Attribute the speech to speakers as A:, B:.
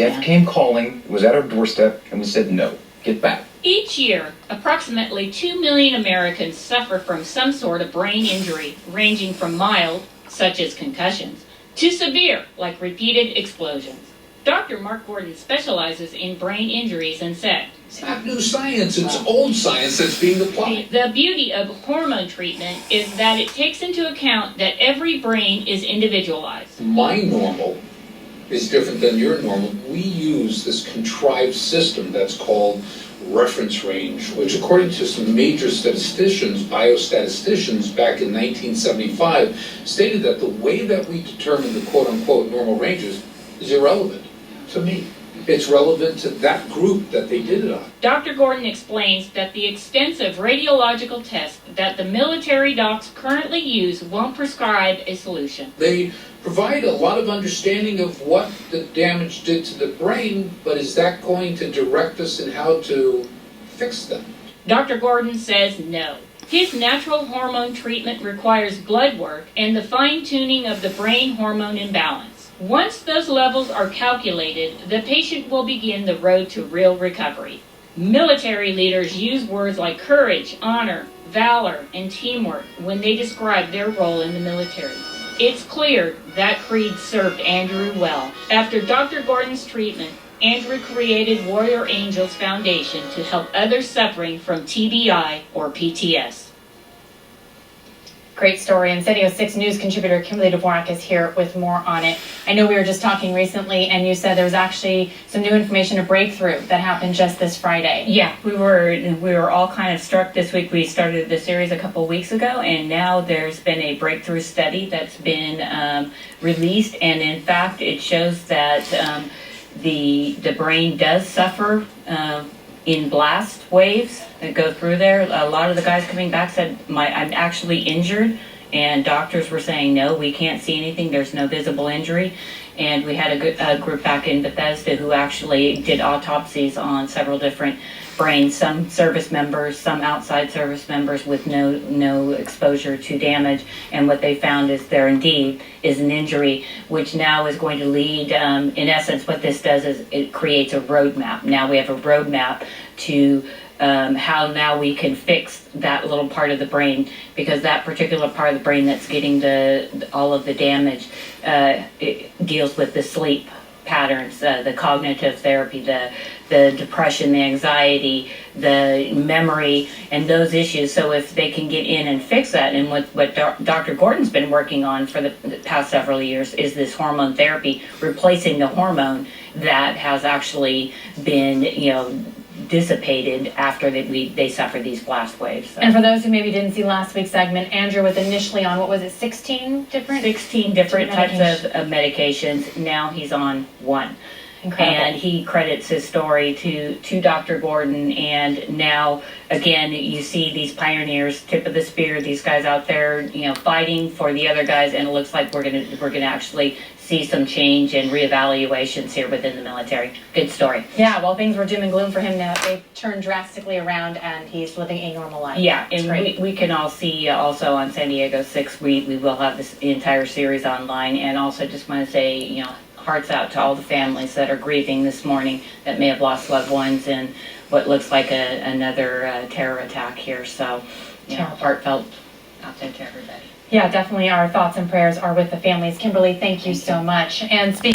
A: Death came calling, was at our doorstep, and we said, no, get back.
B: Each year, approximately 2 million Americans suffer from some sort of brain injury, ranging from mild, such as concussions, to severe, like repeated explosions. Dr. Mark Gordon specializes in brain injuries and said,
C: "It's not new science, it's old science that's being applied."
B: The beauty of hormone treatment is that it takes into account that every brain is individualized.
C: My normal is different than your normal. We use this contrived system that's called reference range, which according to some major statisticians, biostatisticians back in 1975, stated that the way that we determine the quote-unquote normal ranges is irrelevant to me. It's relevant to that group that they did it on.
B: Dr. Gordon explains that the extensive radiological tests that the military docs currently use won't prescribe a solution.
C: They provide a lot of understanding of what the damage did to the brain, but is that going to direct us in how to fix them?
B: Dr. Gordon says no. His natural hormone treatment requires blood work and the fine-tuning of the brain hormone imbalance. Once those levels are calculated, the patient will begin the road to real recovery. Military leaders use words like courage, honor, valor, and teamwork when they describe their role in the military. It's clear that creed served Andrew well. After Dr. Gordon's treatment, Andrew created Warrior Angels Foundation to help others suffering from TBI or PTS.
D: Great story, and Studio 6 News contributor Kimberly Dvorak is here with more on it. I know we were just talking recently, and you said there was actually some new information, a breakthrough that happened just this Friday.
E: Yeah, we were all kind of struck this week. We started the series a couple weeks ago, and now there's been a breakthrough study that's been released, and in fact, it shows that the brain does suffer in blast waves that go through there. A lot of the guys coming back said, I'm actually injured, and doctors were saying, no, we can't see anything, there's no visible injury. And we had a group back in Bethesda who actually did autopsies on several different brains, some service members, some outside service members with no exposure to damage. And what they found is there indeed is an injury, which now is going to lead, in essence, what this does is it creates a roadmap. Now we have a roadmap to how now we can fix that little part of the brain, because that particular part of the brain that's getting all of the damage it deals with the sleep patterns, the cognitive therapy, the depression, the anxiety, the memory, and those issues. So if they can get in and fix that, and what Dr. Gordon's been working on for the past several years is this hormone therapy, replacing the hormone that has actually been, dissipated after they suffer these blast waves. So.
D: And for those who maybe didn't see last week's segment, Andrew was initially on, 16 different
E: types of medications. Now he's on one.
D: Incredible.
E: And he credits his story to Dr. Gordon, and now again you see these pioneers, tip of the spear, these guys out there, fighting for the other guys, and it looks like we're gonna actually see some change and reevaluations here within the military. Good story.
D: Yeah, well, things were doom and gloom for him. Now they've turned drastically around, and he's living a normal life.
E: Yeah, and we can all see also on San Diego 6, we will have this entire series online, and also just want to say, hearts out to all the families that are grieving this morning that may have lost loved ones in what looks like another terror attack here. So, heartfelt out there to everybody.
D: Yeah, definitely our thoughts and prayers are with the families. Kimberly, thank you so much. And speaking